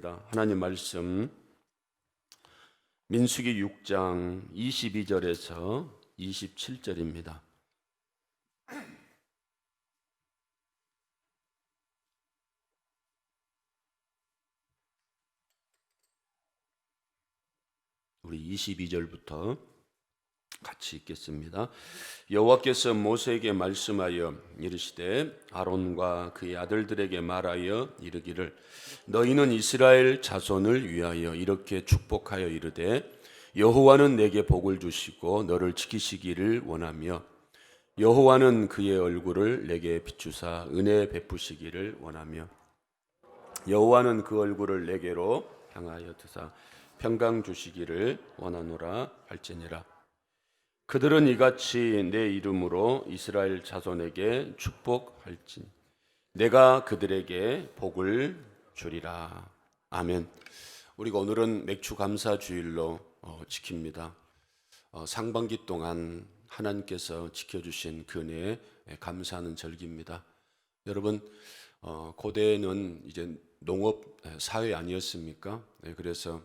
하겠습니다. 하나님 말씀 민수기 6장 22절에서 27절입니다. 우리 22절부터 같이 읽겠습니다. 여호와께서 모세에게 말씀하여 이르시되 아론과 그의 아들들에게 말하여 이르기를 너희는 이스라엘 자손을 위하여 이렇게 축복하여 이르되 여호와는 내게 복을 주시고 너를 지키시기를 원하며 여호와는 그의 얼굴을 내게 비추사 은혜 베푸시기를 원하며 여호와는 그 얼굴을 내게로 향하여 드사 평강 주시기를 원하노라 할지니라. 그들은 이같이 내 이름으로 이스라엘 자손에게 축복할지니 내가 그들에게 복을 주리라. 아멘. 우리가 오늘은 맥주 감사 주일로 지킵니다. 상반기 동안 하나님께서 지켜주신 그 은혜에 감사하는 절기입니다. 여러분, 고대에는 이제 농업 사회 아니었습니까? 그래서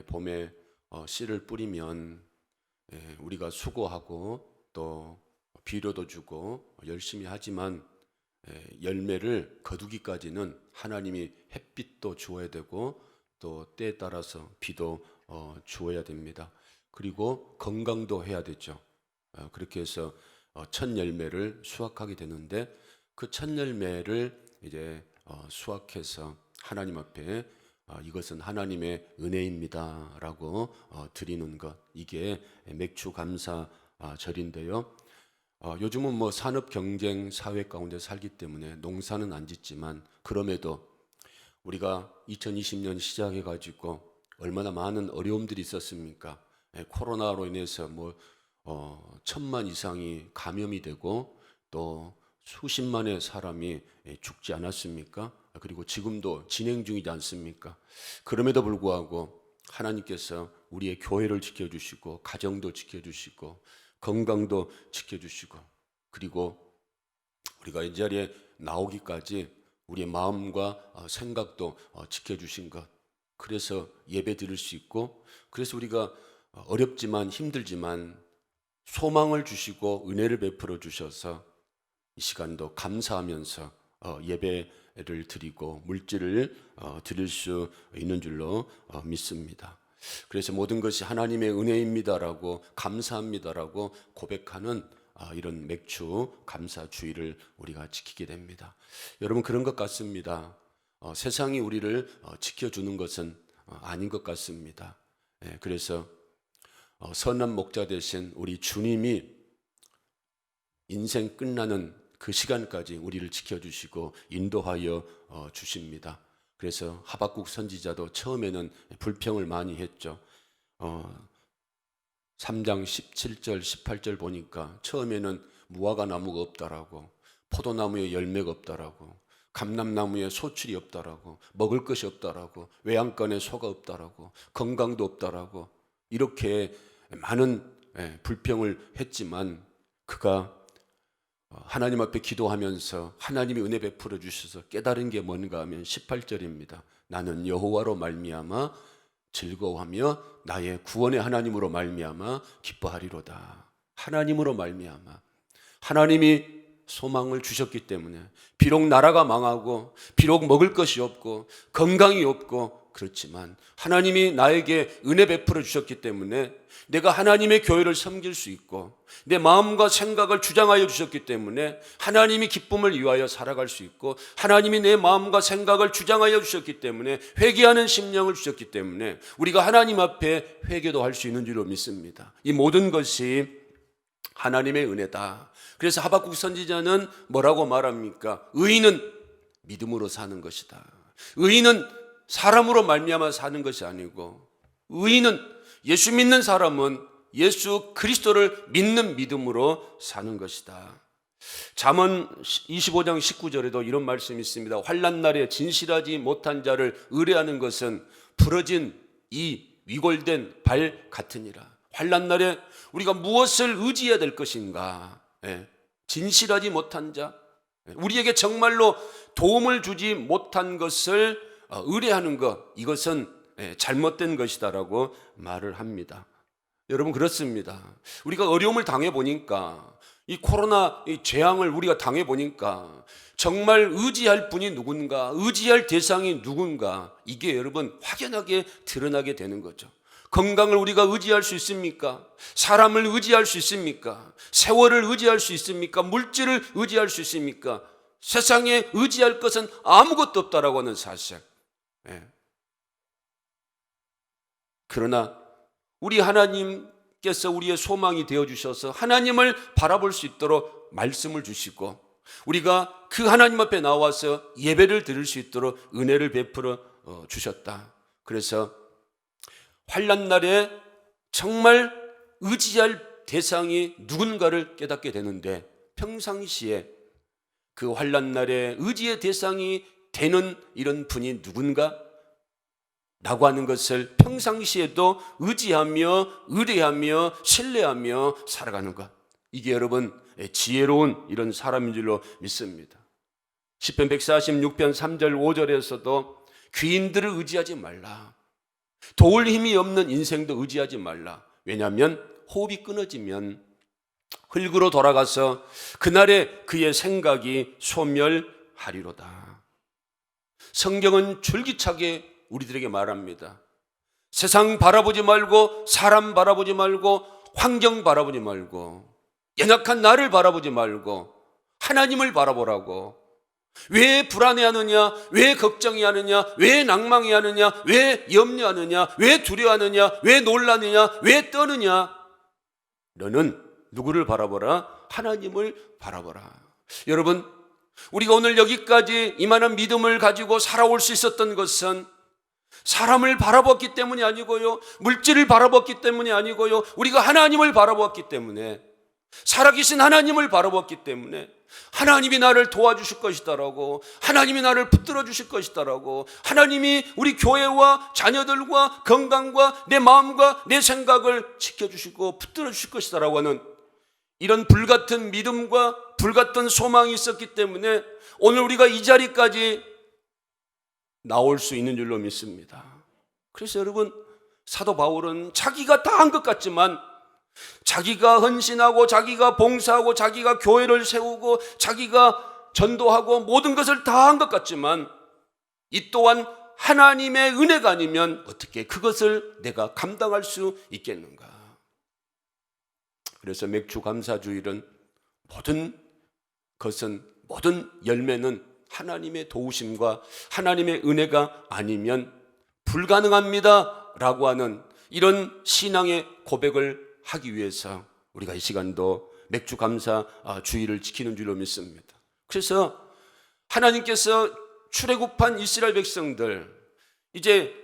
봄에 씨를 뿌리면 우리가 수고하고 또 비료도 주고 열심히 하지만 열매를 거두기까지는 하나님이 햇빛도 주어야 되고 또 때에 따라서 비도 주어야 됩니다. 그리고 건강도 해야 되죠. 그렇게 해서 첫 열매를 수확하게 되는데 그 첫 열매를 이제 수확해서 하나님 앞에 이것은 하나님의 은혜입니다 라고 드리는 것, 이게 맥주 감사 절인데요. 요즘은 뭐 산업 경쟁 사회 가운데 살기 때문에 농사는 안 짓지만 그럼에도 우리가 2020년 시작해 가지고 얼마나 많은 어려움들이 있었습니까? 코로나로 인해서 뭐 1,000만 이상이 감염이 되고 또 수십만의 사람이 죽지 않았습니까? 그리고 지금도 진행 중이지 않습니까? 그럼에도 불구하고 하나님께서 우리의 교회를 지켜주시고 가정도 지켜주시고 건강도 지켜주시고 그리고 우리가 이 자리에 나오기까지 우리의 마음과 생각도 지켜주신 것, 그래서 예배 드릴 수 있고 그래서 우리가 어렵지만 힘들지만 소망을 주시고 은혜를 베풀어 주셔서 이 시간도 감사하면서 예배를 드리고 물질을 드릴 수 있는 줄로 믿습니다. 그래서 모든 것이 하나님의 은혜입니다라고 감사합니다라고 고백하는 이런 맥주 감사 주의를 우리가 지키게 됩니다. 여러분, 그런 것 같습니다. 세상이 우리를 지켜주는 것은 아닌 것 같습니다. 그래서 선한 목자 되신 우리 주님이 인생 끝나는 그 시간까지 우리를 지켜주시고 인도하여 주십니다. 그래서 하박국 선지자도 처음에는 불평을 많이 했죠. 3장 17절 18절 보니까 처음에는 무화과 나무가 없다라고, 포도나무에 열매가 없다라고, 감람나무에 소출이 없다라고, 먹을 것이 없다라고, 외양간에 소가 없다라고, 건강도 없다라고, 이렇게 많은 불평을 했지만 그가 하나님 앞에 기도하면서 하나님이 은혜 베풀어 주셔서 깨달은 게 뭔가 하면 18절입니다. 나는 여호와로 말미암아 즐거워하며 나의 구원의 하나님으로 말미암아 기뻐하리로다. 하나님으로 말미암아, 하나님이 소망을 주셨기 때문에 비록 나라가 망하고 비록 먹을 것이 없고 건강이 없고 그렇지만 하나님이 나에게 은혜 베풀어 주셨기 때문에 내가 하나님의 교회를 섬길 수 있고 내 마음과 생각을 주장하여 주셨기 때문에 하나님이 기쁨을 위하여 살아갈 수 있고 하나님이 내 마음과 생각을 주장하여 주셨기 때문에 회개하는 심령을 주셨기 때문에 우리가 하나님 앞에 회개도 할 수 있는 줄로 믿습니다. 이 모든 것이 하나님의 은혜다. 그래서 하박국 선지자는 뭐라고 말합니까? 의인은 믿음으로 사는 것이다. 의인은 사람으로 말미암아 사는 것이 아니고 의인은, 예수 믿는 사람은 예수 그리스도를 믿는 믿음으로 사는 것이다. 잠언 25장 19절에도 이런 말씀이 있습니다. 환난 날에 진실하지 못한 자를 의뢰하는 것은 부러진 이 위골된 발 같으니라. 환난 날에 우리가 무엇을 의지해야 될 것인가? 진실하지 못한 자, 우리에게 정말로 도움을 주지 못한 것을 의뢰하는 것, 이것은 잘못된 것이다라고 말을 합니다. 여러분, 그렇습니다. 우리가 어려움을 당해보니까, 이 코로나 이 재앙을 우리가 당해보니까 정말 의지할 분이 누군가, 의지할 대상이 누군가, 이게 여러분 확연하게 드러나게 되는 거죠. 건강을 우리가 의지할 수 있습니까? 사람을 의지할 수 있습니까? 세월을 의지할 수 있습니까? 물질을 의지할 수 있습니까? 세상에 의지할 것은 아무것도 없다라고 하는 사실. 그러나 우리 하나님께서 우리의 소망이 되어주셔서 하나님을 바라볼 수 있도록 말씀을 주시고, 우리가 그 하나님 앞에 나와서 예배를 드릴 수 있도록 은혜를 베풀어 주셨다. 그래서 환난 날에 정말 의지할 대상이 누군가를 깨닫게 되는데, 평상시에 그 환난 날에 의지의 대상이 되는 이런 분이 누군가? 라고 하는 것을 평상시에도 의지하며 의뢰하며 신뢰하며 살아가는 것, 이게 여러분 지혜로운 이런 사람인 줄로 믿습니다. 시편 146편 3절 5절에서도 귀인들을 의지하지 말라, 도울 힘이 없는 인생도 의지하지 말라. 왜냐하면 호흡이 끊어지면 흙으로 돌아가서 그날에 그의 생각이 소멸하리로다. 성경은 줄기차게 우리들에게 말합니다. 세상 바라보지 말고, 사람 바라보지 말고, 환경 바라보지 말고, 연약한 나를 바라보지 말고 하나님을 바라보라고. 왜 불안해하느냐? 왜 걱정해하느냐? 왜 낭망해하느냐? 왜 염려하느냐? 왜 두려워하느냐? 왜 놀라느냐? 왜 떠느냐? 너는 누구를 바라보라? 하나님을 바라보라. 여러분, 우리가 오늘 여기까지 이만한 믿음을 가지고 살아올 수 있었던 것은 사람을 바라봤기 때문이 아니고요, 물질을 바라봤기 때문이 아니고요, 우리가 하나님을 바라봤기 때문에, 살아계신 하나님을 바라봤기 때문에 하나님이 나를 도와주실 것이다라고, 하나님이 나를 붙들어 주실 것이다라고, 하나님이 우리 교회와 자녀들과 건강과 내 마음과 내 생각을 지켜주시고 붙들어 주실 것이다라고 하는 이런 불같은 믿음과 불같은 소망이 있었기 때문에 오늘 우리가 이 자리까지 나올 수 있는 줄로 믿습니다. 그래서 여러분, 사도 바울은 자기가 다 한 것 같지만, 자기가 헌신하고 자기가 봉사하고 자기가 교회를 세우고 자기가 전도하고 모든 것을 다 한 것 같지만, 이 또한 하나님의 은혜가 아니면 어떻게 그것을 내가 감당할 수 있겠는가? 그래서 맥주 감사주일은 모든 것은, 모든 열매는 하나님의 도우심과 하나님의 은혜가 아니면 불가능합니다 라고 하는 이런 신앙의 고백을 하기 위해서 우리가 이 시간도 맥주 감사 주일을 지키는 줄로 믿습니다. 그래서 하나님께서 출애굽한 이스라엘 백성들, 이제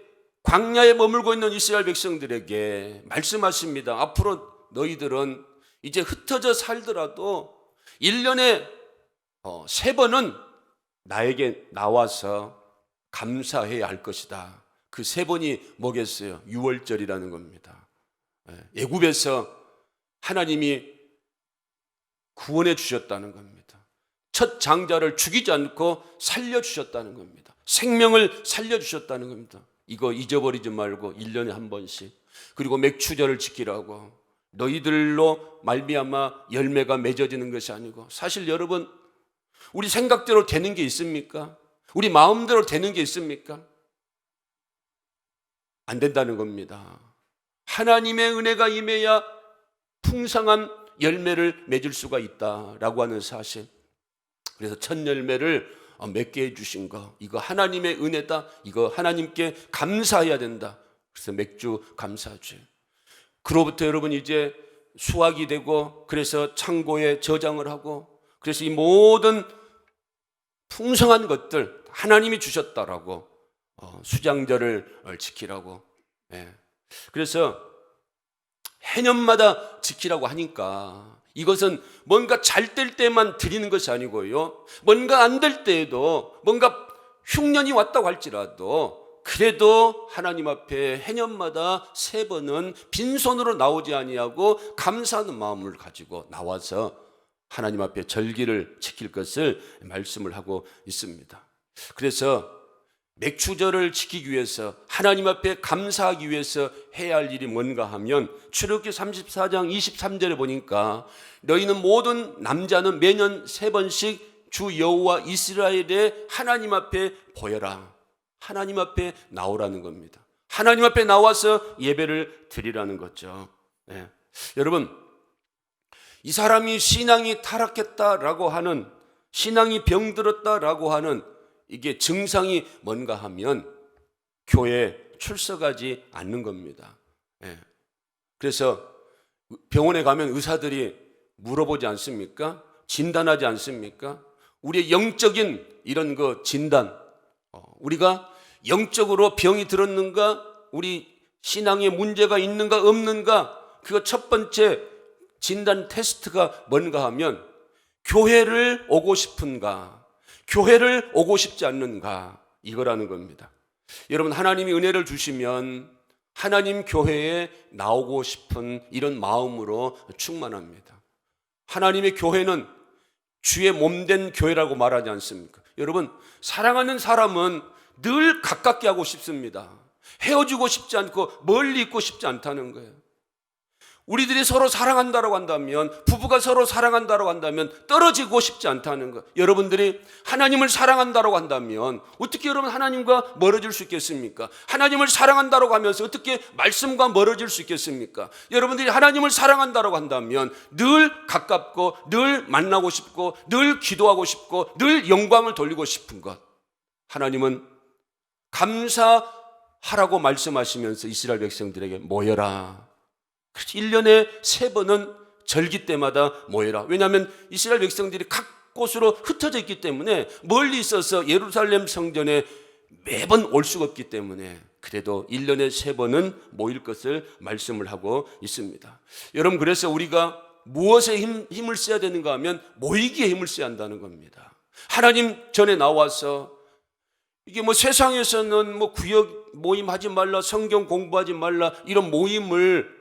광야에 머물고 있는 이스라엘 백성들에게 말씀하십니다. 앞으로 너희들은 이제 흩어져 살더라도 1년에 3번은 나에게 나와서 감사해야 할 것이다. 그 3번이 뭐겠어요? 유월절이라는 겁니다. 애굽에서 하나님이 구원해 주셨다는 겁니다. 첫 장자를 죽이지 않고 살려주셨다는 겁니다. 생명을 살려주셨다는 겁니다. 이거 잊어버리지 말고 1년에 한 번씩. 그리고 맥주절을 지키라고. 너희들로 말미암아 열매가 맺어지는 것이 아니고, 사실 여러분, 우리 생각대로 되는 게 있습니까? 우리 마음대로 되는 게 있습니까? 안 된다는 겁니다. 하나님의 은혜가 임해야 풍성한 열매를 맺을 수가 있다라고 하는 사실. 그래서 첫 열매를 맺게 해주신 거, 이거 하나님의 은혜다. 이거 하나님께 감사해야 된다. 그래서 맥주 감사주일. 그로부터 여러분 이제 수확이 되고, 그래서 창고에 저장을 하고, 그래서 이 모든 풍성한 것들 하나님이 주셨다라고 수장절을 지키라고. 그래서 해년마다 지키라고 하니까 이것은 뭔가 잘 될 때만 드리는 것이 아니고요, 뭔가 안 될 때에도, 뭔가 흉년이 왔다고 할지라도 그래도 하나님 앞에 해년마다 3번은 빈손으로 나오지 아니하고 감사하는 마음을 가지고 나와서 하나님 앞에 절기를 지킬 것을 말씀을 하고 있습니다. 그래서 맥추절을 지키기 위해서 하나님 앞에 감사하기 위해서 해야 할 일이 뭔가 하면 출애굽기 34장 23절에 보니까 너희는 모든 남자는 매년 3번씩 주 여호와 이스라엘의 하나님 앞에 보여라. 하나님 앞에 나오라는 겁니다. 하나님 앞에 나와서 예배를 드리라는 거죠. 네. 여러분, 이 사람이 신앙이 타락했다라고 하는, 신앙이 병들었다라고 하는 이게 증상이 뭔가 하면 교회에 출석하지 않는 겁니다. 네. 그래서 병원에 가면 의사들이 물어보지 않습니까? 진단하지 않습니까? 우리의 영적인 이런 거 진단, 우리가 영적으로 병이 들었는가, 우리 신앙에 문제가 있는가 없는가, 그거 첫 번째 진단 테스트가 뭔가 하면 교회를 오고 싶은가, 교회를 오고 싶지 않는가, 이거라는 겁니다. 여러분, 하나님이 은혜를 주시면 하나님 교회에 나오고 싶은 이런 마음으로 충만합니다. 하나님의 교회는 주의 몸된 교회라고 말하지 않습니까? 여러분, 사랑하는 사람은 늘 가깝게 하고 싶습니다. 헤어지고 싶지 않고 멀리 있고 싶지 않다는 거예요. 우리들이 서로 사랑한다고 한다면, 부부가 서로 사랑한다고 한다면 떨어지고 싶지 않다는 것. 여러분들이 하나님을 사랑한다고 한다면 어떻게 여러분 하나님과 멀어질 수 있겠습니까? 하나님을 사랑한다고 하면서 어떻게 말씀과 멀어질 수 있겠습니까? 여러분들이 하나님을 사랑한다고 한다면 늘 가깝고 늘 만나고 싶고 늘 기도하고 싶고 늘 영광을 돌리고 싶은 것. 하나님은 감사하라고 말씀하시면서 이스라엘 백성들에게 모여라. 1년에 3번은 절기 때마다 모여라. 왜냐하면 이스라엘 백성들이 각 곳으로 흩어져 있기 때문에 멀리 있어서 예루살렘 성전에 매번 올 수가 없기 때문에 그래도 1년에 3번은 모일 것을 말씀을 하고 있습니다. 여러분, 그래서 우리가 무엇에 힘을 써야 되는가 하면 모이기에 힘을 써야 한다는 겁니다. 하나님 전에 나와서 이게 뭐 세상에서는 뭐 구역 모임 하지 말라, 성경 공부하지 말라, 이런 모임을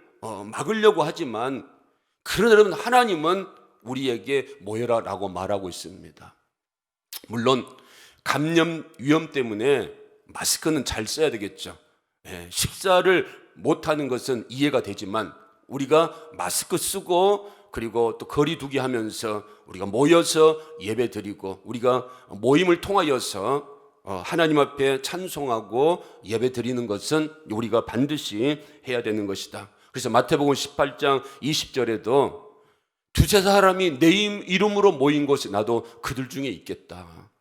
막으려고 하지만, 그러나 여러분, 하나님은 우리에게 모여라라고 말하고 있습니다. 물론 감염 위험 때문에 마스크는 잘 써야 되겠죠. 식사를 못하는 것은 이해가 되지만 우리가 마스크 쓰고 그리고 또 거리 두기 하면서 우리가 모여서 예배 드리고 우리가 모임을 통하여서 하나님 앞에 찬송하고 예배 드리는 것은 우리가 반드시 해야 되는 것이다. 그래서 마태복음 18장 20절에도 두세 사람이 내 이름으로 모인 곳에 나도 그들 중에 있겠다.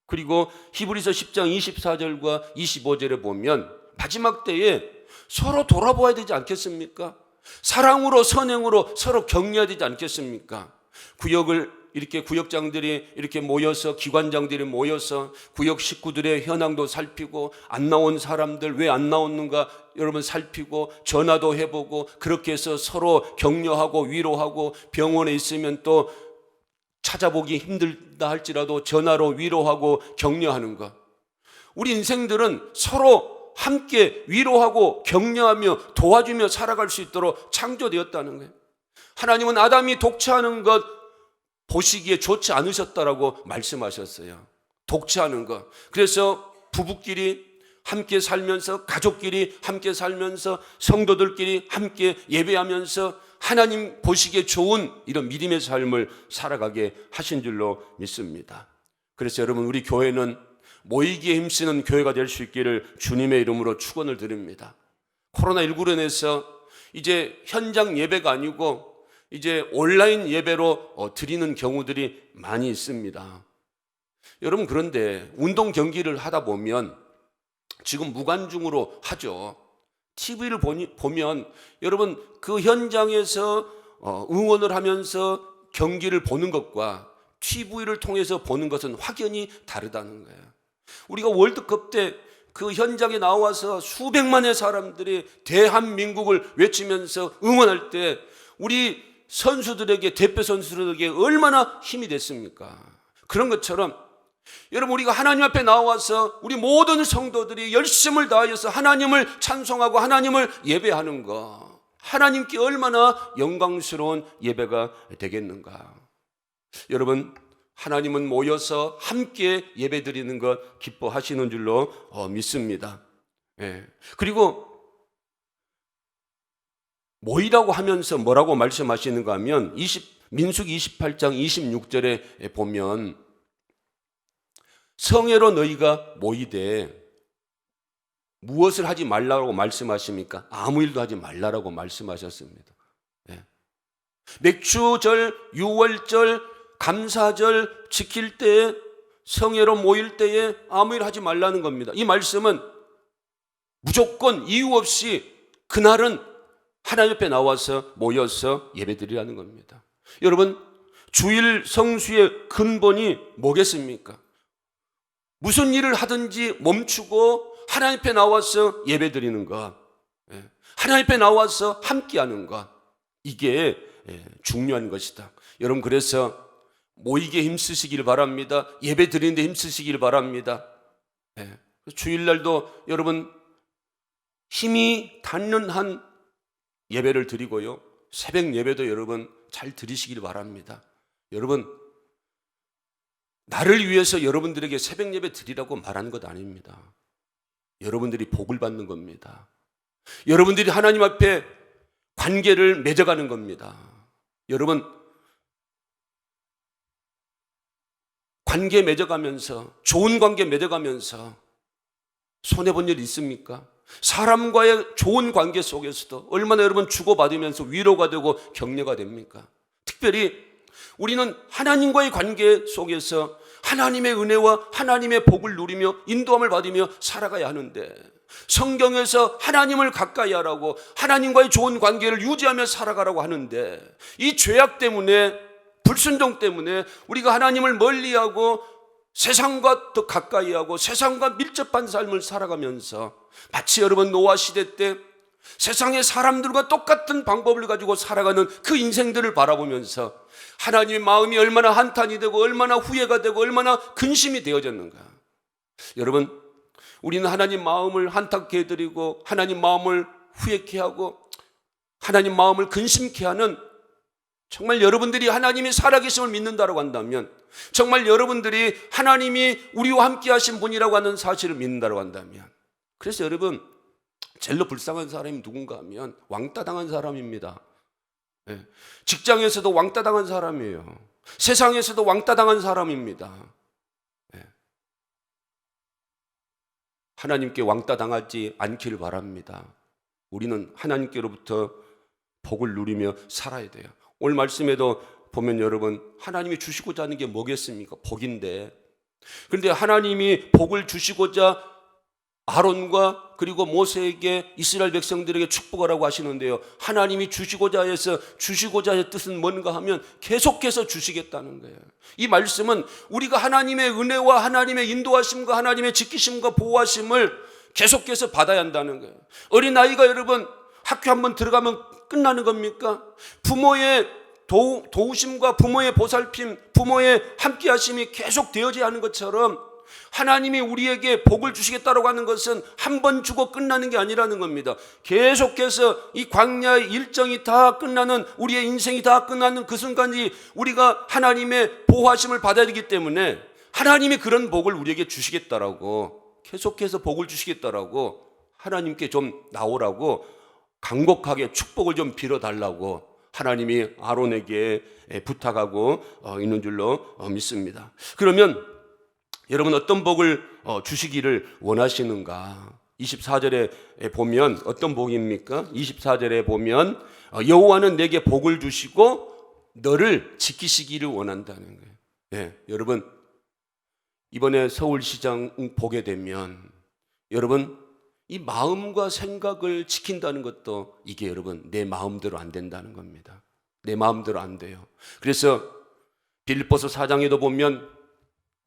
그리고 히브리서 10장 24절과 25절에 보면 마지막 때에 서로 돌아보아야 되지 않겠습니까? 사랑으로 선행으로 서로 격려해야 되지 않겠습니까? 구역장들이 이렇게 모여서, 기관장들이 모여서 구역 식구들의 현황도 살피고, 안 나온 사람들 왜 안 나오는가 여러분 살피고, 전화도 해보고, 그렇게 해서 서로 격려하고 위로하고, 병원에 있으면 또 찾아보기 힘들다 할지라도 전화로 위로하고 격려하는 것. 우리 인생들은 서로 함께 위로하고 격려하며 도와주며 살아갈 수 있도록 창조되었다는 거예요. 하나님은 아담이 독차하는 것 보시기에 좋지 않으셨다라고 말씀하셨어요. 독차하는 것. 그래서 부부끼리 함께 살면서, 가족끼리 함께 살면서, 성도들끼리 함께 예배하면서 하나님 보시기에 좋은 이런 믿음의 삶을 살아가게 하신 줄로 믿습니다. 그래서 여러분, 우리 교회는 모이기에 힘쓰는 교회가 될 수 있기를 주님의 이름으로 축원을 드립니다. 코로나19로 인해서 이제 현장 예배가 아니고 이제 온라인 예배로 드리는 경우들이 많이 있습니다. 여러분, 그런데 운동 경기를 하다 보면 지금 무관중으로 하죠. TV를 보면 여러분, 그 현장에서 응원을 하면서 경기를 보는 것과 TV를 통해서 보는 것은 확연히 다르다는 거예요. 우리가 월드컵 때 그 현장에 나와서 수백만의 사람들이 대한민국을 외치면서 응원할 때 우리 선수들에게, 대표 선수들에게 얼마나 힘이 됐습니까? 그런 것처럼 여러분, 우리가 하나님 앞에 나와서 우리 모든 성도들이 열심을 다하여서 하나님을 찬송하고 하나님을 예배하는 것, 하나님께 얼마나 영광스러운 예배가 되겠는가. 여러분, 하나님은 모여서 함께 예배드리는 것 기뻐하시는 줄로 믿습니다. 예. 그리고 모이라고 하면서 뭐라고 말씀하시는가 하면 민수기 28장 26절에 보면 성회로 너희가 모이되 무엇을 하지 말라고 말씀하십니까? 아무 일도 하지 말라고 말씀하셨습니다. 예. 맥주절, 유월절, 감사절 지킬 때에 성회로 모일 때에 아무 일 하지 말라는 겁니다. 이 말씀은 무조건 이유 없이 그날은 하나님 앞에 나와서 모여서 예배드리라는 겁니다. 여러분, 주일 성수의 근본이 뭐겠습니까? 무슨 일을 하든지 멈추고 하나님 앞에 나와서 예배드리는 것, 하나님 앞에 나와서 함께하는 것, 이게 중요한 것이다. 여러분, 그래서 모이게 힘쓰시길 바랍니다. 예배드리는데 힘쓰시길 바랍니다. 주일날도 여러분 힘이 닿는 한 예배를 드리고요, 새벽 예배도 여러분 잘 드리시길 바랍니다. 여러분, 나를 위해서 여러분들에게 새벽 예배 드리라고 말한 것 아닙니다. 여러분들이 복을 받는 겁니다. 여러분들이 하나님 앞에 관계를 맺어가는 겁니다. 여러분, 관계 맺어가면서, 좋은 관계 맺어가면서 손해본 일 있습니까? 사람과의 좋은 관계 속에서도 얼마나 여러분 주고받으면서 위로가 되고 격려가 됩니까? 특별히 우리는 하나님과의 관계 속에서 하나님의 은혜와 하나님의 복을 누리며 인도함을 받으며 살아가야 하는데, 성경에서 하나님을 가까이 하라고, 하나님과의 좋은 관계를 유지하며 살아가라고 하는데, 이 죄악 때문에, 불순종 때문에 우리가 하나님을 멀리하고 세상과 더 가까이하고 세상과 밀접한 삶을 살아가면서 마치 여러분 노아 시대 때 세상의 사람들과 똑같은 방법을 가지고 살아가는 그 인생들을 바라보면서 하나님의 마음이 얼마나 한탄이 되고 얼마나 후회가 되고 얼마나 근심이 되어졌는가. 여러분, 우리는 하나님 마음을 한탄케 해드리고 하나님 마음을 후회케 하고 하나님 마음을 근심케 하는, 정말 여러분들이 하나님이 살아계심을 믿는다고 한다면, 정말 여러분들이 하나님이 우리와 함께 하신 분이라고 하는 사실을 믿는다고 한다면, 그래서 여러분, 제일로 불쌍한 사람이 누군가 하면 왕따 당한 사람입니다. 직장에서도 왕따 당한 사람이에요. 세상에서도 왕따 당한 사람입니다. 하나님께 왕따 당하지 않기를 바랍니다. 우리는 하나님께로부터 복을 누리며 살아야 돼요. 오늘 말씀에도 보면 여러분, 하나님이 주시고자 하는 게 뭐겠습니까? 복인데. 그런데 하나님이 복을 주시고자 아론과 그리고 모세에게, 이스라엘 백성들에게 축복하라고 하시는데요, 하나님이 주시고자 해서 주시고자 할 뜻은 뭔가 하면 계속해서 주시겠다는 거예요. 이 말씀은 우리가 하나님의 은혜와 하나님의 인도하심과 하나님의 지키심과 보호하심을 계속해서 받아야 한다는 거예요. 어린아이가 여러분 학교 한번 들어가면 끝나는 겁니까? 부모의 도우심과 부모의 보살핌, 부모의 함께하심이 계속 되어져야 하는 것처럼 하나님이 우리에게 복을 주시겠다고 하는 것은 한 번 주고 끝나는 게 아니라는 겁니다. 계속해서 이 광야의 일정이 다 끝나는, 우리의 인생이 다 끝나는 그 순간이 우리가 하나님의 보호하심을 받아야 되기 때문에 하나님이 그런 복을 우리에게 주시겠다라고, 계속해서 복을 주시겠다라고 하나님께 좀 나오라고 간곡하게 축복을 좀 빌어달라고 하나님이 아론에게 부탁하고 있는 줄로 믿습니다. 그러면 여러분, 어떤 복을 주시기를 원하시는가? 24절에 보면 어떤 복입니까? 24절에 보면 여호와는 내게 복을 주시고 너를 지키시기를 원한다는 거예요. 네, 여러분, 이번에 서울시장 보게 되면 여러분, 이 마음과 생각을 지킨다는 것도 이게 여러분 내 마음대로 안 된다는 겁니다. 내 마음대로 안 돼요. 그래서 빌립보서 4장에도 보면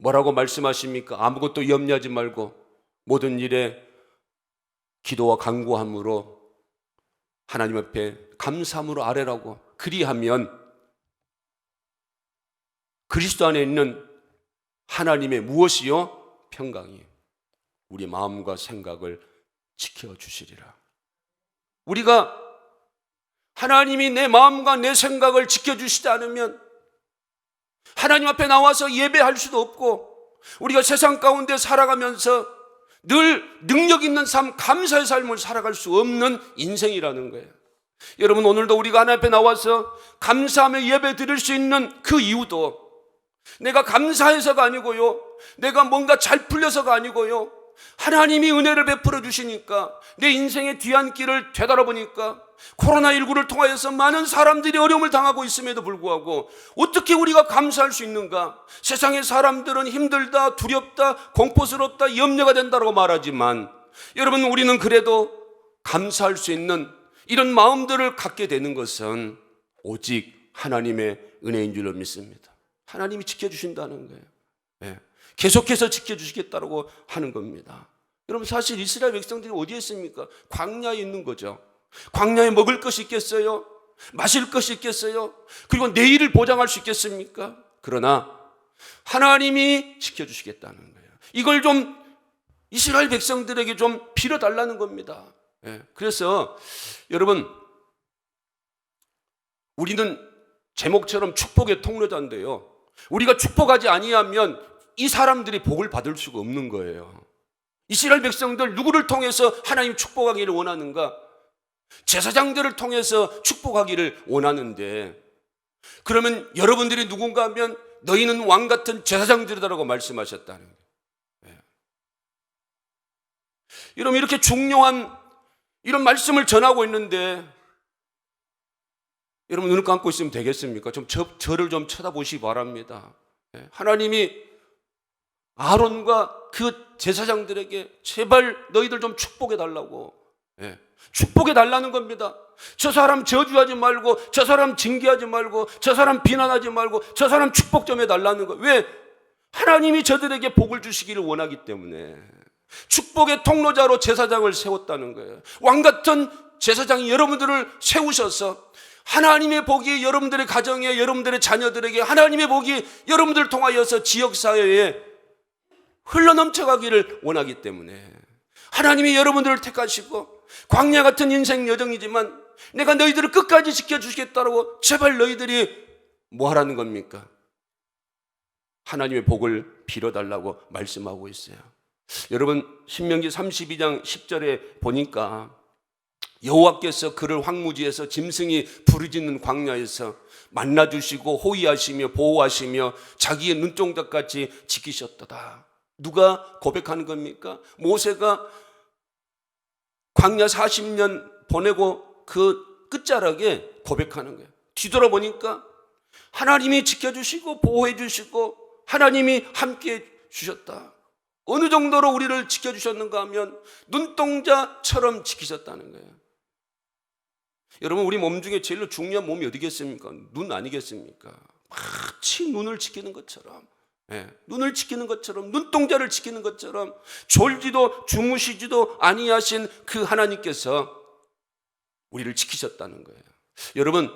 뭐라고 말씀하십니까? 아무것도 염려하지 말고 모든 일에 기도와 간구함으로 하나님 앞에 감사함으로 아뢰라고. 그리하면 그리스도 안에 있는 하나님의 무엇이요? 평강이 우리 마음과 생각을 지켜주시리라. 우리가 하나님이 내 마음과 내 생각을 지켜주시지 않으면 하나님 앞에 나와서 예배할 수도 없고 우리가 세상 가운데 살아가면서 늘 능력 있는 삶, 감사의 삶을 살아갈 수 없는 인생이라는 거예요. 여러분, 오늘도 우리가 하나님 앞에 나와서 감사하며 예배 드릴 수 있는 그 이유도 내가 감사해서가 아니고요, 내가 뭔가 잘 풀려서가 아니고요, 하나님이 은혜를 베풀어 주시니까, 내 인생의 뒤안길을 되돌아보니까 코로나19를 통하여서 많은 사람들이 어려움을 당하고 있음에도 불구하고 어떻게 우리가 감사할 수 있는가? 세상의 사람들은 힘들다, 두렵다, 공포스럽다, 염려가 된다고 말하지만 여러분, 우리는 그래도 감사할 수 있는 이런 마음들을 갖게 되는 것은 오직 하나님의 은혜인 줄로 믿습니다. 하나님이 지켜주신다는 거예요. 네. 계속해서 지켜주시겠다고 하는 겁니다. 여러분, 사실 이스라엘 백성들이 어디에 있습니까? 광야에 있는 거죠. 광야에 먹을 것이 있겠어요? 마실 것이 있겠어요? 그리고 내일을 보장할 수 있겠습니까? 그러나 하나님이 지켜주시겠다는 거예요. 이걸 좀 이스라엘 백성들에게 좀 빌어달라는 겁니다. 네. 그래서 여러분, 우리는 제목처럼 축복의 통로자인데요, 우리가 축복하지 아니하면 이 사람들이 복을 받을 수가 없는 거예요. 이스라엘 백성들 누구를 통해서 하나님 축복하기를 원하는가? 제사장들을 통해서 축복하기를 원하는데, 그러면 여러분들이 누군가 하면 너희는 왕 같은 제사장들이다라고 말씀하셨다는 거예요. 네. 여러분, 이렇게 중요한 이런 말씀을 전하고 있는데 여러분, 눈을 감고 있으면 되겠습니까? 좀 저를 좀 쳐다보시기 바랍니다. 네. 하나님이 아론과 그 제사장들에게 제발 너희들 좀 축복해 달라고, 네, 축복해 달라는 겁니다. 저 사람 저주하지 말고, 저 사람 징계하지 말고, 저 사람 비난하지 말고, 저 사람 축복 좀 해달라는 거예요. 왜? 하나님이 저들에게 복을 주시기를 원하기 때문에. 축복의 통로자로 제사장을 세웠다는 거예요. 왕같은 제사장이 여러분들을 세우셔서 하나님의 복이 여러분들의 가정에, 여러분들의 자녀들에게, 하나님의 복이 여러분들을 통하여서 지역사회에 흘러넘쳐가기를 원하기 때문에 하나님이 여러분들을 택하시고, 광야 같은 인생 여정이지만 내가 너희들을 끝까지 지켜주시겠다고 제발 너희들이 뭐 하라는 겁니까? 하나님의 복을 빌어달라고 말씀하고 있어요. 여러분, 신명기 32장 10절에 보니까 여호와께서 그를 황무지에서 짐승이 부르짖는 광야에서 만나주시고 호위하시며 보호하시며 자기의 눈동자같이 지키셨도다. 누가 고백하는 겁니까? 모세가 광야 40년 보내고 그 끝자락에 고백하는 거예요. 뒤돌아보니까 하나님이 지켜주시고 보호해 주시고 하나님이 함께해 주셨다. 어느 정도로 우리를 지켜주셨는가 하면 눈동자처럼 지키셨다는 거예요. 여러분, 우리 몸 중에 제일 중요한 몸이 어디겠습니까? 눈 아니겠습니까? 마치 눈을 지키는 것처럼, 눈을 지키는 것처럼, 눈동자를 지키는 것처럼 졸지도 주무시지도 아니하신 그 하나님께서 우리를 지키셨다는 거예요. 여러분,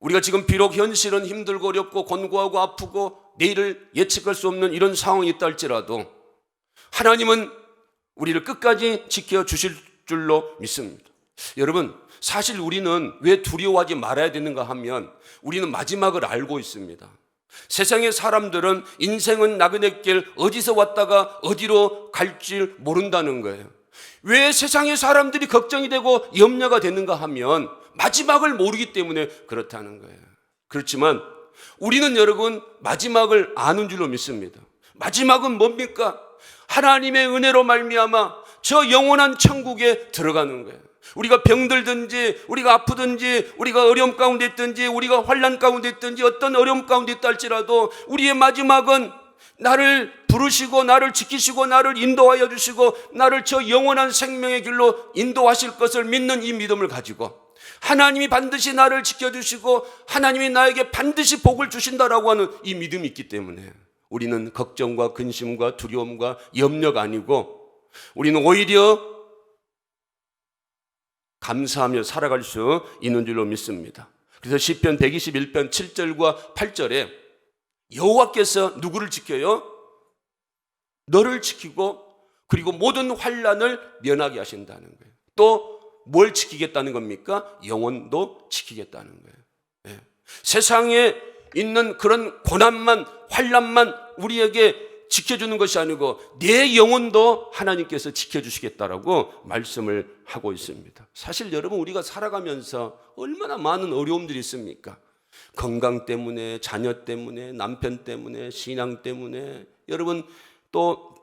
우리가 지금 비록 현실은 힘들고 어렵고 곤고하고 아프고 내일을 예측할 수 없는 이런 상황이 있다 할지라도 하나님은 우리를 끝까지 지켜주실 줄로 믿습니다. 여러분, 사실 우리는 왜 두려워하지 말아야 되는가 하면 우리는 마지막을 알고 있습니다. 세상의 사람들은 인생은 나그네 길, 어디서 왔다가 어디로 갈지 모른다는 거예요. 왜 세상의 사람들이 걱정이 되고 염려가 되는가 하면 마지막을 모르기 때문에 그렇다는 거예요. 그렇지만 우리는 여러분 마지막을 아는 줄로 믿습니다. 마지막은 뭡니까? 하나님의 은혜로 말미암아 저 영원한 천국에 들어가는 거예요. 우리가 병들든지 우리가 아프든지 우리가 어려움 가운데 있든지 우리가 환난 가운데 있든지 어떤 어려움 가운데 있다 할지라도 우리의 마지막은 나를 부르시고 나를 지키시고 나를 인도하여 주시고 나를 저 영원한 생명의 길로 인도하실 것을 믿는 이 믿음을 가지고 하나님이 반드시 나를 지켜주시고 하나님이 나에게 반드시 복을 주신다라고 하는 이 믿음이 있기 때문에 우리는 걱정과 근심과 두려움과 염려가 아니고 우리는 오히려 감사하며 살아갈 수 있는 줄로 믿습니다. 그래서 시편 121편 7절과 8절에 여호와께서 누구를 지켜요? 너를 지키고 그리고 모든 환난을 면하게 하신다는 거예요. 또 뭘 지키겠다는 겁니까? 영혼도 지키겠다는 거예요. 세상에 있는 그런 고난만, 환난만 우리에게 지켜주는 것이 아니고 내 영혼도 하나님께서 지켜주시겠다라고 말씀을 하고 있습니다. 사실 여러분, 우리가 살아가면서 얼마나 많은 어려움들이 있습니까? 건강 때문에, 자녀 때문에, 남편 때문에, 신앙 때문에, 여러분 또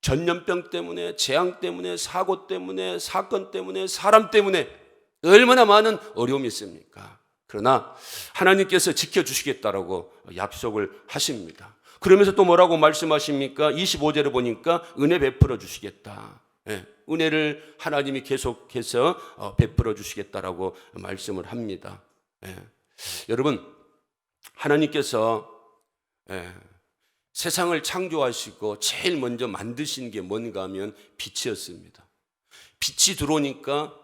전염병 때문에, 재앙 때문에, 사고 때문에, 사건 때문에, 사람 때문에 얼마나 많은 어려움이 있습니까? 그러나 하나님께서 지켜주시겠다라고 약속을 하십니다. 그러면서 또 뭐라고 말씀하십니까? 25절에 보니까 은혜 베풀어 주시겠다. 은혜를 하나님이 계속해서 베풀어 주시겠다라고 말씀을 합니다. 여러분, 하나님께서 세상을 창조하시고 제일 먼저 만드신 게 뭔가 하면 빛이었습니다. 빛이 들어오니까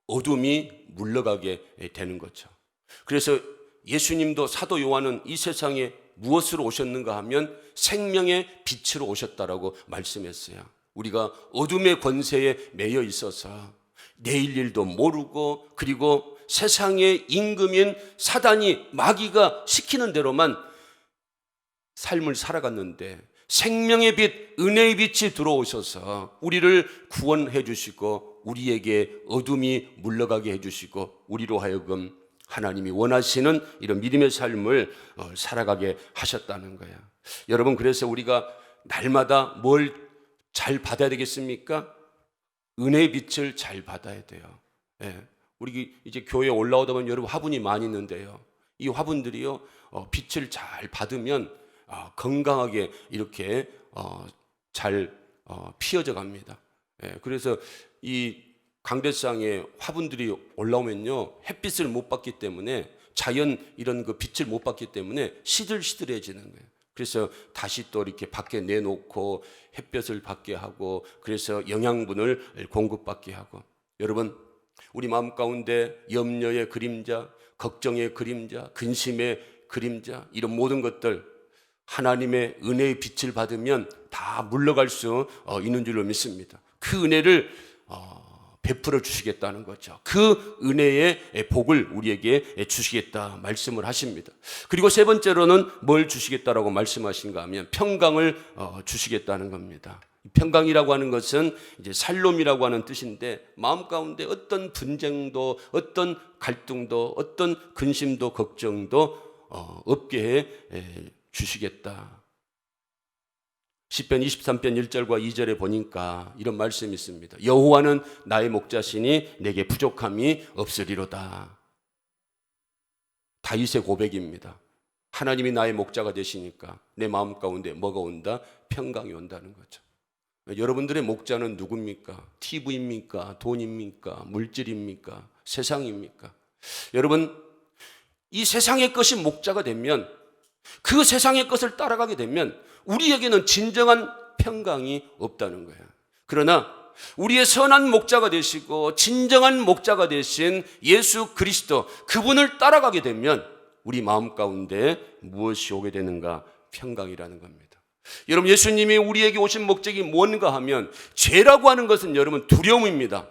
어둠이 물러가게 되는 거죠. 그래서 예수님도, 사도 요한은 이 세상에 무엇으로 오셨는가 하면 생명의 빛으로 오셨다라고 말씀했어요. 우리가 어둠의 권세에 매여 있어서 내일 일도 모르고, 그리고 세상의 임금인 사단이, 마귀가 시키는 대로만 삶을 살아갔는데 생명의 빛, 은혜의 빛이 들어오셔서 우리를 구원해 주시고 우리에게 어둠이 물러가게 해 주시고 우리로 하여금 하나님이 원하시는 이런 믿음의 삶을 살아가게 하셨다는 거예요. 여러분, 그래서 우리가 날마다 뭘 잘 받아야 되겠습니까? 은혜의 빛을 잘 받아야 돼요. 우리 이제 교회에 올라오다 보면 여러분 화분이 많이 있는데요, 이 화분들이요 빛을 잘 받으면 건강하게 이렇게 잘 피어져 갑니다. 그래서 이 강대상에 화분들이 올라오면요 햇빛을 못 받기 때문에, 자연 이런 그 빛을 못 받기 때문에 시들시들해지는 거예요. 그래서 다시 또 이렇게 밖에 내놓고 햇볕을 받게 하고, 그래서 영양분을 공급받게 하고. 여러분, 우리 마음 가운데 염려의 그림자, 걱정의 그림자, 근심의 그림자, 이런 모든 것들 하나님의 은혜의 빛을 받으면 다 물러갈 수 있는 줄로 믿습니다. 그 은혜를 베풀어 주시겠다는 거죠. 그 은혜의 복을 우리에게 주시겠다 말씀을 하십니다. 그리고 세 번째로는 뭘 주시겠다라고 말씀하신가 하면 평강을 주시겠다는 겁니다. 평강이라고 하는 것은 이제 살롬이라고 하는 뜻인데, 마음 가운데 어떤 분쟁도, 어떤 갈등도, 어떤 근심도, 걱정도 없게 해 주시겠다. 시편 23편 1절과 2절에 보니까 이런 말씀이 있습니다. 여호와는 나의 목자시니 내게 부족함이 없으리로다. 다윗의 고백입니다. 하나님이 나의 목자가 되시니까 내 마음 가운데 뭐가 온다? 평강이 온다는 거죠. 여러분들의 목자는 누굽니까? TV입니까? 돈입니까? 물질입니까? 세상입니까? 여러분, 이 세상의 것이 목자가 되면, 그 세상의 것을 따라가게 되면 우리에게는 진정한 평강이 없다는 거예요. 그러나 우리의 선한 목자가 되시고 진정한 목자가 되신 예수 그리스도, 그분을 따라가게 되면 우리 마음 가운데 무엇이 오게 되는가? 평강이라는 겁니다. 여러분, 예수님이 우리에게 오신 목적이 뭔가 하면, 죄라고 하는 것은 여러분 두려움입니다.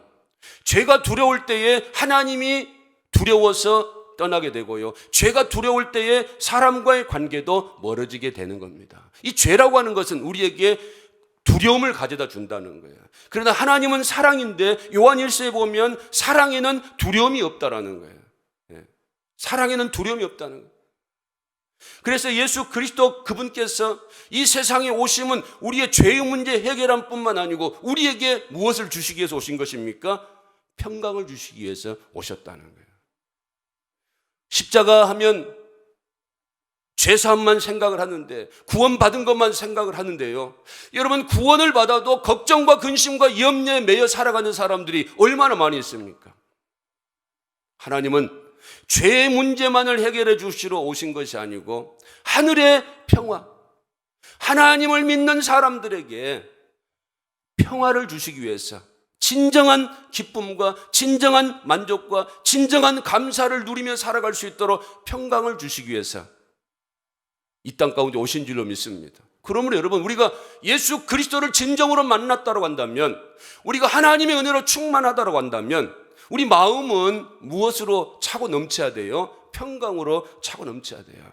죄가 두려울 때에 하나님이 두려워서 떠나게 되고요, 죄가 두려울 때에 사람과의 관계도 멀어지게 되는 겁니다. 이 죄라고 하는 것은 우리에게 두려움을 가져다 준다는 거예요. 그러나 하나님은 사랑인데 요한일서에 보면 사랑에는 두려움이 없다라는 거예요. 사랑에는 두려움이 없다는 거예요. 그래서 예수 그리스도 그분께서 이 세상에 오심은 우리의 죄의 문제 해결함 뿐만 아니고 우리에게 무엇을 주시기 위해서 오신 것입니까? 평강을 주시기 위해서 오셨다는 거예요. 십자가 하면 죄사함만 생각을 하는데, 구원받은 것만 생각을 하는데요, 여러분, 구원을 받아도 걱정과 근심과 염려에 매여 살아가는 사람들이 얼마나 많이 있습니까? 하나님은 죄의 문제만을 해결해 주시러 오신 것이 아니고 하늘의 평화, 하나님을 믿는 사람들에게 평화를 주시기 위해서, 진정한 기쁨과 진정한 만족과 진정한 감사를 누리며 살아갈 수 있도록 평강을 주시기 위해서 이 땅 가운데 오신 줄로 믿습니다. 그러므로 여러분, 우리가 예수 그리스도를 진정으로 만났다고 한다면, 우리가 하나님의 은혜로 충만하다고 한다면 우리 마음은 무엇으로 차고 넘쳐야 돼요? 평강으로 차고 넘쳐야 돼요.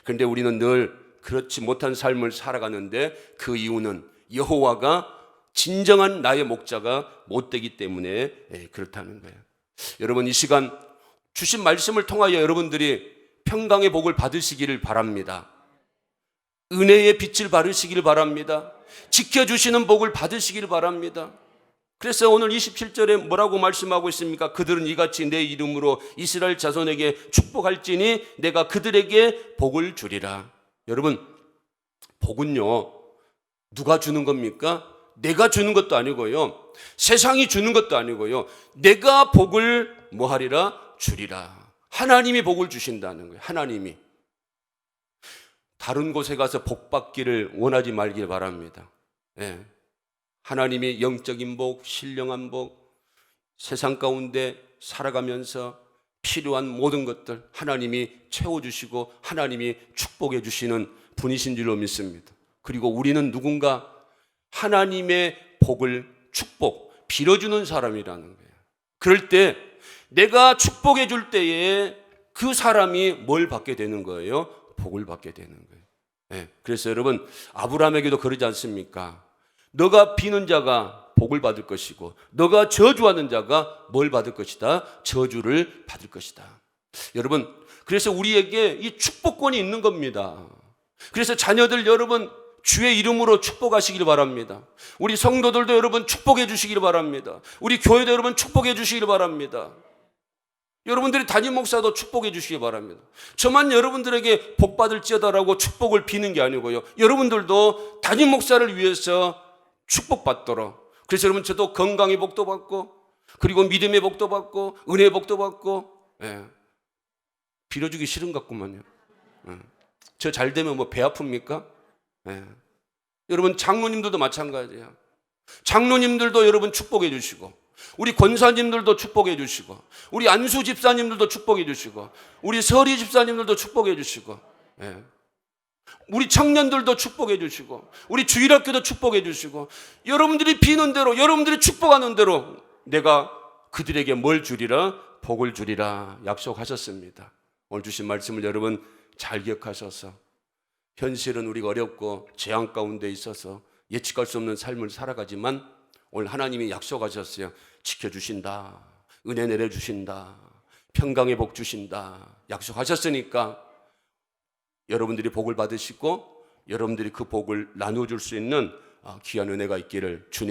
그런데 우리는 늘 그렇지 못한 삶을 살아가는데 그 이유는 여호와가 진정한 나의 목자가 못 되기 때문에 그렇다는 거예요. 여러분, 이 시간 주신 말씀을 통하여 여러분들이 평강의 복을 받으시기를 바랍니다. 은혜의 빛을 바르시기를 바랍니다. 지켜주시는 복을 받으시기를 바랍니다. 그래서 오늘 27절에 뭐라고 말씀하고 있습니까? 그들은 이같이 내 이름으로 이스라엘 자손에게 축복할지니 내가 그들에게 복을 주리라. 여러분, 복은요, 누가 주는 겁니까? 내가 주는 것도 아니고요, 세상이 주는 것도 아니고요, 내가 복을 뭐하리라? 주리라. 하나님이 복을 주신다는 거예요. 하나님이. 다른 곳에 가서 복 받기를 원하지 말길 바랍니다. 예. 하나님이 영적인 복, 신령한 복, 세상 가운데 살아가면서 필요한 모든 것들 하나님이 채워주시고 하나님이 축복해 주시는 분이신 줄로 믿습니다. 그리고 우리는 누군가 하나님의 복을 축복, 빌어주는 사람이라는 거예요. 그럴 때 내가 축복해 줄 때에 그 사람이 뭘 받게 되는 거예요? 복을 받게 되는 거예요. 네. 그래서 여러분, 아브라함에게도 그러지 않습니까? 너가 비는 자가 복을 받을 것이고 너가 저주하는 자가 뭘 받을 것이다? 저주를 받을 것이다. 여러분, 그래서 우리에게 이 축복권이 있는 겁니다. 그래서 자녀들 여러분 주의 이름으로 축복하시길 바랍니다. 우리 성도들도 여러분 축복해 주시길 바랍니다. 우리 교회도 여러분 축복해 주시길 바랍니다. 여러분들이 담임 목사도 축복해 주시기 바랍니다. 저만 여러분들에게 복 받을지어다라고 축복을 비는 게 아니고요, 여러분들도 담임 목사를 위해서 축복받도록. 그래서 여러분, 저도 건강의 복도 받고 그리고 믿음의 복도 받고 은혜의 복도 받고, 빌어주기 싫은 것 같구만요. 저 잘 되면 뭐 배 아픕니까? 여러분, 장로님들도 마찬가지예요. 장로님들도 여러분 축복해 주시고 우리 권사님들도 축복해 주시고 우리 안수 집사님들도 축복해 주시고 우리 서리 집사님들도 축복해 주시고, 우리 청년들도 축복해 주시고 우리 주일학교도 축복해 주시고, 여러분들이 비는 대로 여러분들이 축복하는 대로 내가 그들에게 뭘 주리라? 복을 주리라 약속하셨습니다. 오늘 주신 말씀을 여러분 잘 기억하셔서, 현실은 우리가 어렵고 재앙 가운데 있어서 예측할 수 없는 삶을 살아가지만 오늘 하나님이 약속하셨어요. 지켜주신다, 은혜 내려주신다, 평강의 복 주신다 약속하셨으니까 여러분들이 복을 받으시고 여러분들이 그 복을 나누어줄 수 있는 귀한 은혜가 있기를 주님